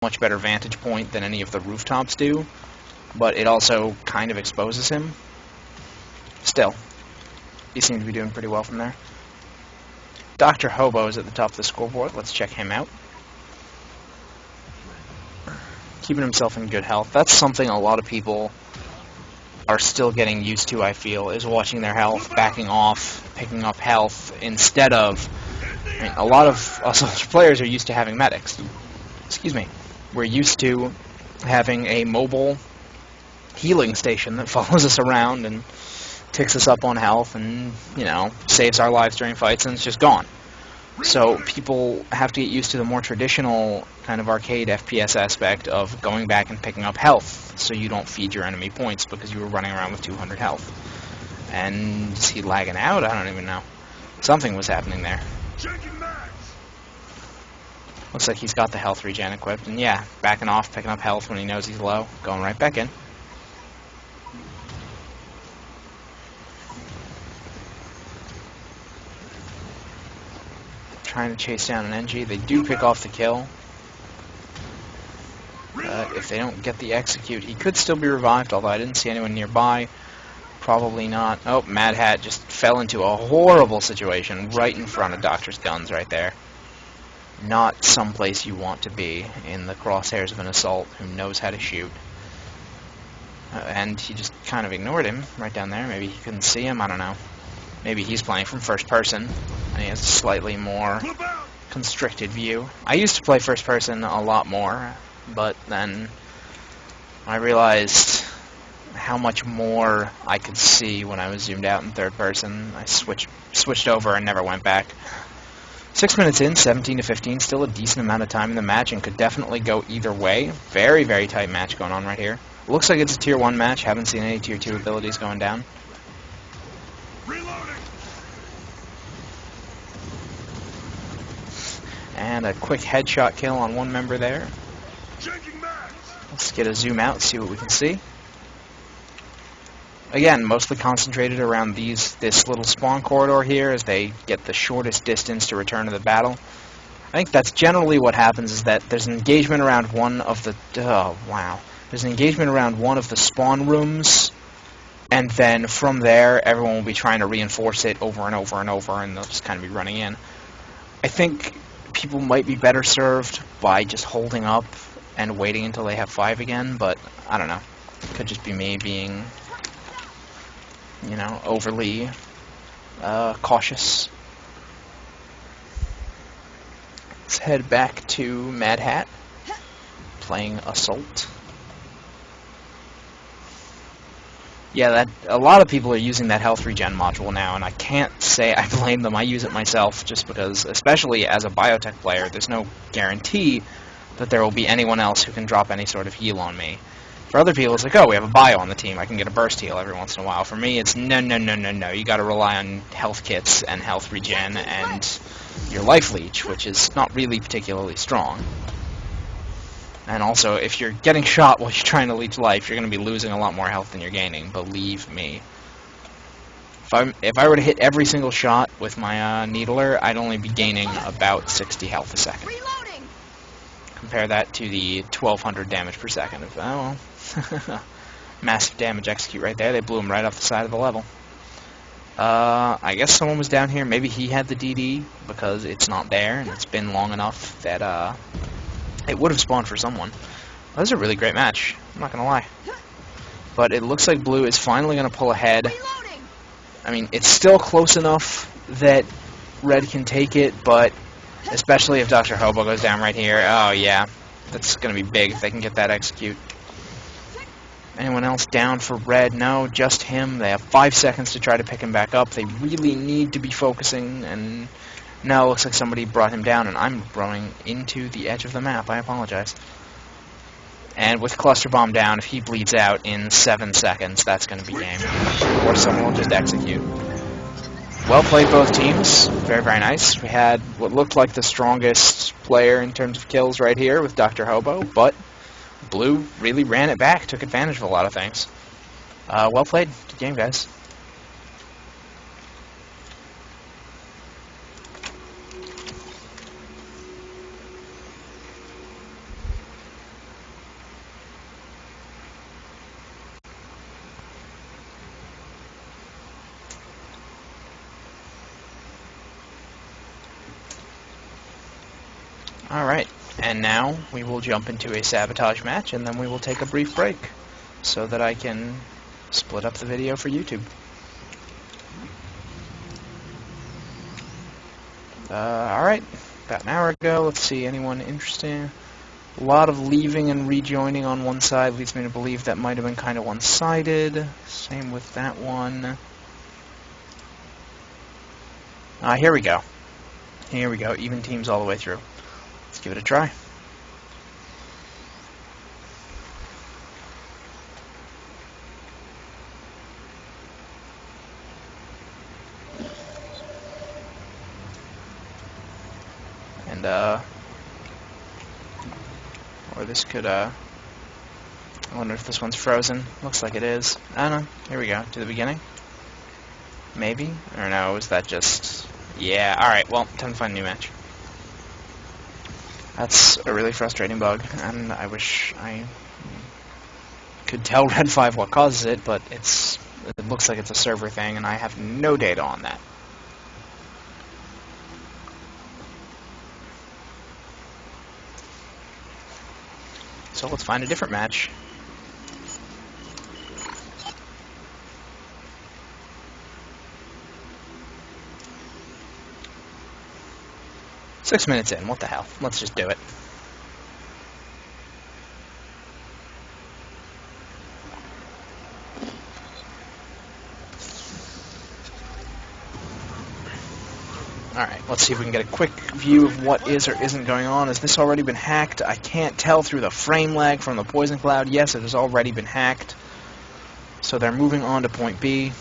much better vantage point than any of the rooftops do, but it also kind of exposes him. Still, he seems to be doing pretty well from there. Dr. Hobo is at the top of the scoreboard. Let's check him out. Keeping himself in good health. That's something a lot of people are still getting used to, I feel, is watching their health, backing off, picking up health, instead of... I mean, a lot of us players are used to having medics. Excuse me. We're used to having a mobile healing station that follows us around and ticks us up on health and, you know, saves our lives during fights, and it's just gone. So people have to get used to the more traditional kind of arcade FPS aspect of going back and picking up health so you don't feed your enemy points because you were running around with 200 health. And is he lagging out? I don't even know. Something was happening there. Looks like he's got the health regen equipped, and yeah, backing off, picking up health when he knows he's low, going right back in. Trying to chase down an NG. They do pick off the kill. If they don't get the execute, he could still be revived, although I didn't see anyone nearby. Probably not. Oh, Mad Hat just fell into a horrible situation right in front of Doctor's guns right there. Not someplace you want to be in the crosshairs of an assault who knows how to shoot. And he just kind of ignored him right down there. Maybe he couldn't see him, I don't know. Maybe he's playing from first person, and he has a slightly more constricted view. I used to play first person a lot more, but then I realized how much more I could see when I was zoomed out in third person. I switched over and never went back. 6 minutes in, 17-15, still a decent amount of time in the match, and could definitely go either way. Very, very tight match going on right here. Looks like it's a tier 1 match. Haven't seen any tier 2 abilities going down. Reloading. And a quick headshot kill on one member there. Changing mags. Let's get a zoom out, see what we can see. Again, mostly concentrated around this little spawn corridor here as they get the shortest distance to return to the battle. I think that's generally what happens, is that there's an engagement around one of the... Oh, wow. There's an engagement around one of the spawn rooms, and then from there, everyone will be trying to reinforce it over and over and over, and they'll just kind of be running in. I think people might be better served by just holding up and waiting until they have 5 again, but I don't know. Could just be me being, you know, overly cautious. Let's head back to Mad Hat, playing Assault. Yeah, a lot of people are using that health regen module now, and I can't say I blame them. I use it myself just because, especially as a biotech player, there's no guarantee that there will be anyone else who can drop any sort of heal on me. For other people, it's like, oh, we have a bio on the team, I can get a burst heal every once in a while. For me, it's no, you gotta rely on health kits and health regen and your life leech, which is not really particularly strong. And also, if you're getting shot while you're trying to leech life, you're going to be losing a lot more health than you're gaining, believe me. If I were to hit every single shot with my needler, I'd only be gaining about 60 health a second. Reloading. Compare that to the 1200 damage per second. Oh, well. Massive damage execute right there. They blew him right off the side of the level. I guess someone was down here. Maybe he had the DD, because it's not there, and it's been long enough that, it would have spawned for someone. That was a really great match, I'm not going to lie. But it looks like Blue is finally going to pull ahead. Reloading. I mean, it's still close enough that Red can take it, but especially if Dr. Hobo goes down right here. Oh, yeah. That's going to be big if they can get that execute. Anyone else down for Red? No, just him. They have 5 seconds to try to pick him back up. They really need to be focusing, and... No, it looks like somebody brought him down, and I'm running into the edge of the map. I apologize. And with Cluster Bomb down, if he bleeds out in 7 seconds, that's going to be game. Or someone will just execute. Well played, both teams. Very, very nice. We had what looked like the strongest player in terms of kills right here with Dr. Hobo, but Blue really ran it back, took advantage of a lot of things. Well played. Good game, guys. Alright, and now we will jump into a sabotage match, and then we will take a brief break so that I can split up the video for YouTube. Alright, about an hour ago. Let's see, anyone interesting? A lot of leaving and rejoining on one side leads me to believe that might have been kind of one-sided. Same with that one. Here we go. Here we go, even teams all the way through. Let's give it a try. And, or this could, I wonder if this one's frozen. Looks like it is. I don't know. Here we go, to the beginning. Maybe? Or no, is that just... Yeah, alright, well, time to find a new match. That's a really frustrating bug, and I wish I could tell Red 5 what causes it, but it looks like it's a server thing, and I have no data on that. So let's find a different match. Six minutes in, what the hell? Let's just do it. Alright, let's see if we can get a quick view of what is or isn't going on. Has this already been hacked? I can't tell through the frame lag from the poison cloud. Yes, it has already been hacked. So they're moving on to point B.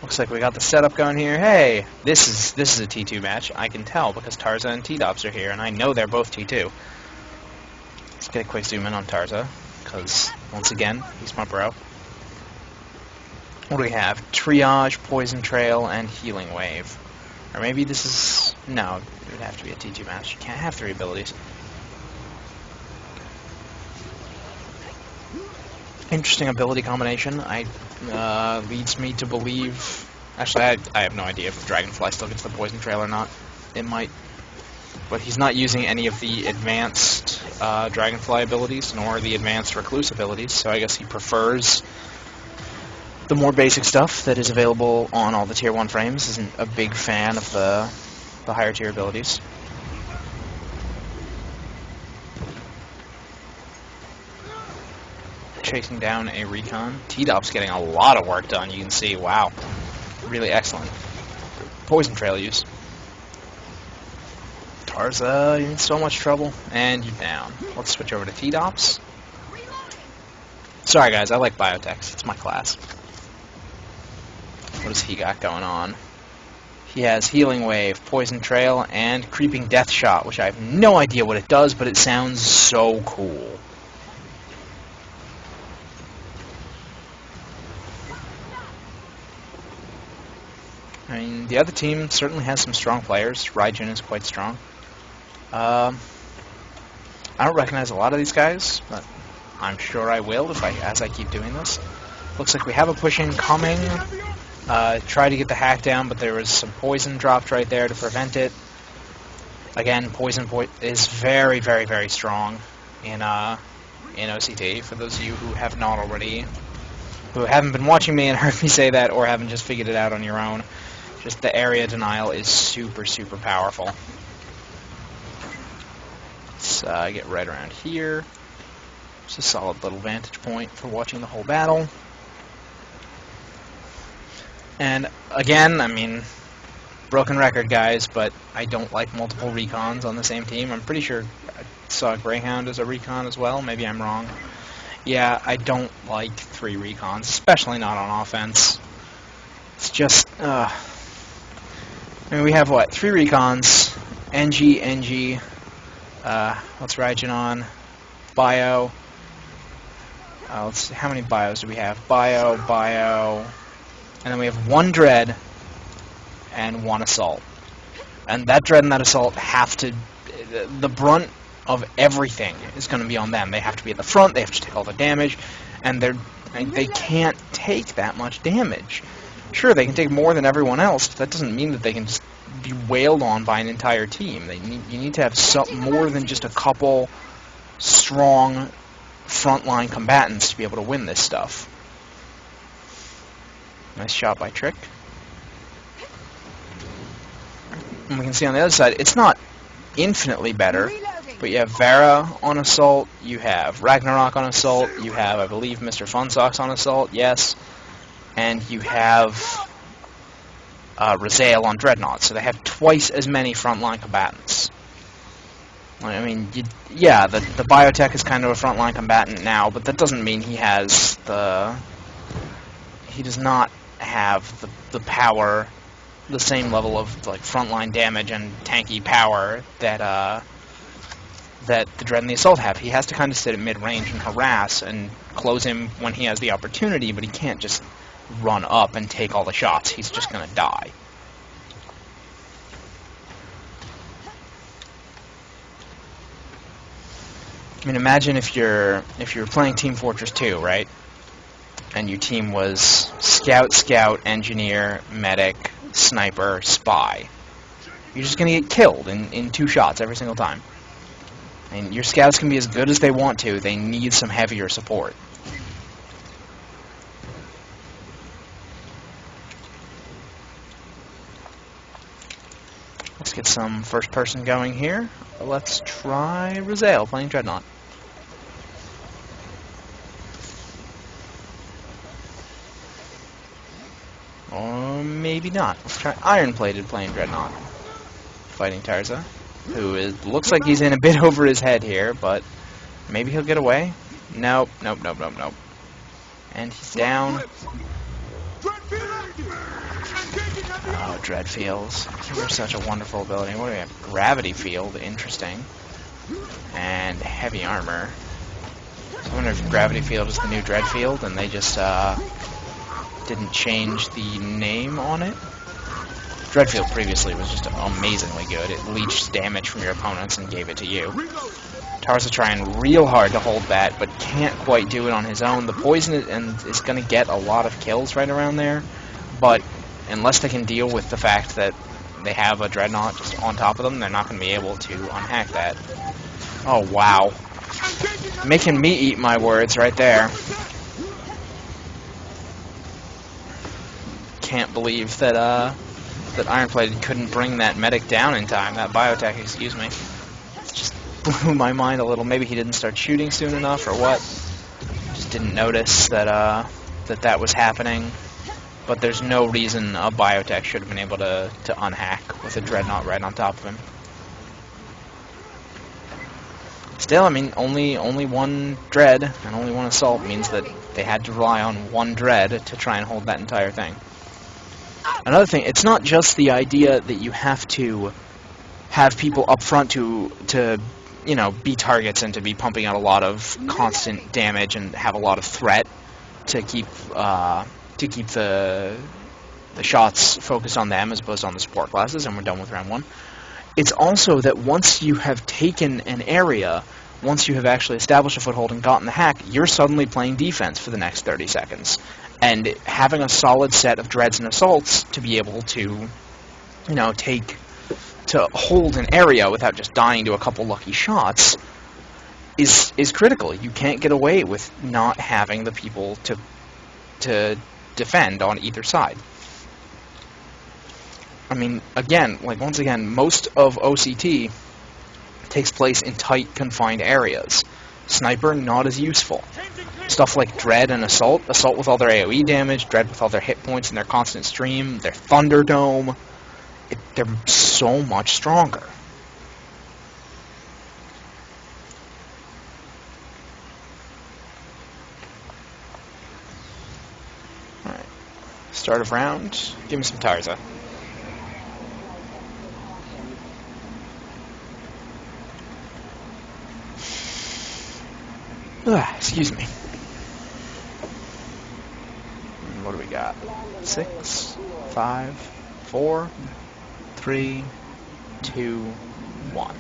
Looks like we got the setup going here. Hey, this is a T2 match. I can tell because Tarza and T-Dops are here, and I know they're both T2. Let's get a quick zoom in on Tarza, because, once again, he's my bro. What do we have? Triage, Poison Trail, and Healing Wave. Or maybe this is... No, it would have to be a T2 match. You can't have three abilities. Interesting ability combination. Leads me to believe... Actually, I have no idea if Dragonfly still gets the Poison Trail or not. It might. But he's not using any of the advanced Dragonfly abilities, nor the advanced Recluse abilities, so I guess he prefers the more basic stuff that is available on all the Tier 1 frames. Isn't a big fan of the higher tier abilities. Chasing down a recon. T-Dop's getting a lot of work done, you can see. Wow. Really excellent. Poison Trail use. Tarza, you're in so much trouble. And you're down. Let's switch over to T-Dops. Sorry guys, I like biotechs. It's my class. What does he got going on? He has Healing Wave, Poison Trail, and Creeping Death Shot, which I have no idea what it does, but it sounds so cool. I mean, the other team certainly has some strong players. Raijin is quite strong. I don't recognize a lot of these guys, but I'm sure I will as I keep doing this. Looks like we have a push-in coming. Try to get the hack down, but there was some poison dropped right there to prevent it. Again, poison is very, very, very strong in OCT. For those of you who have not already, who haven't been watching me and heard me say that, or haven't just figured it out on your own, just the area denial is super, super powerful. Let's get right around here. It's a solid little vantage point for watching the whole battle. And again, I mean, broken record, guys, but I don't like multiple recons on the same team. I'm pretty sure I saw Greyhound as a recon as well. Maybe I'm wrong. Yeah, I don't like 3 recons, especially not on offense. It's just, I mean, we have, what, 3 recons, NG, what's Raijin on? Bio. Let's see, how many bios do we have? Bio, and then we have 1 Dread and 1 Assault. And that Dread and that Assault have to... The brunt of everything is going to be on them. They have to be at the front, they have to take all the damage, and they can't take that much damage. Sure, they can take more than everyone else, but that doesn't mean that they can just be wailed on by an entire team. You need to have more than just a couple strong frontline combatants to be able to win this stuff. Nice shot by Trick. And we can see on the other side, it's not infinitely better, but you have Vera on Assault, you have Ragnarok on Assault, you have, I believe, Mr. Funsocks on Assault, yes, and you have Razael on Dreadnought, so they have twice as many frontline combatants. I mean, yeah, the Biotech is kind of a frontline combatant now, but that doesn't mean he has he does not have the power, the same level of like frontline damage and tanky power that the Dread and the Assault have. He has to kind of sit at mid-range and harass and close him when he has the opportunity, but he can't just run up and take all the shots. He's just going to die. I mean, imagine if you're playing Team Fortress 2, right? And your team was Scout, Engineer, Medic, Sniper, Spy. You're just going to get killed in 2 shots every single time. And your Scouts can be as good as they want to. They need some heavier support. Let's get some first person going here. Let's try Razael playing Dreadnought. Or maybe not. Let's try Iron-Plated playing Dreadnought. Fighting Tarza, who looks like he's in a bit over his head here, but maybe he'll get away. Nope. And he's down. Oh, Dreadfields. They're such a wonderful ability. What do we have? Gravity Field, interesting. And Heavy Armor. So I wonder if Gravity Field is the new Dreadfield, and they just didn't change the name on it. Dreadfield previously was just amazingly good. It leached damage from your opponents and gave it to you. Tarza trying real hard to hold that, but can't quite do it on his own. The poison is going to get a lot of kills right around there, but unless they can deal with the fact that they have a Dreadnought just on top of them, they're not going to be able to unhack that. Oh, wow. Making me eat my words right there. Can't believe that that Iron-Plated couldn't bring that medic down in time, that biotech, excuse me. It just blew my mind a little. Maybe he didn't start shooting soon enough, or what. Just didn't notice that that was happening. But there's no reason a biotech should have been able to unhack with a Dreadnought right on top of him. Still, I mean, only one Dread and only one Assault means that they had to rely on one Dread to try and hold that entire thing. Another thing, it's not just the idea that you have to have people up front to you know, be targets and to be pumping out a lot of constant damage and have a lot of threat to keep the shots focused on them as opposed to on the support classes, and we're done with round 1. It's also that once you have taken an area, once you have actually established a foothold and gotten the hack, you're suddenly playing defense for the next 30 seconds. And having a solid set of Dreads and Assaults to be able to, you know, to hold an area without just dying to a couple lucky shots is critical. You can't get away with not having the people to defend on either side. I mean, again, like once again, most of OCT takes place in tight, confined areas. Sniper, not as useful. Stuff like Dread and Assault, Assault with all their AoE damage, Dread with all their hit points and their constant stream, their Thunderdome, they're so much stronger. Alright, start of round, give me some Tarza. Excuse me. What do we got? 6, 5, 4, 3, 2, 1.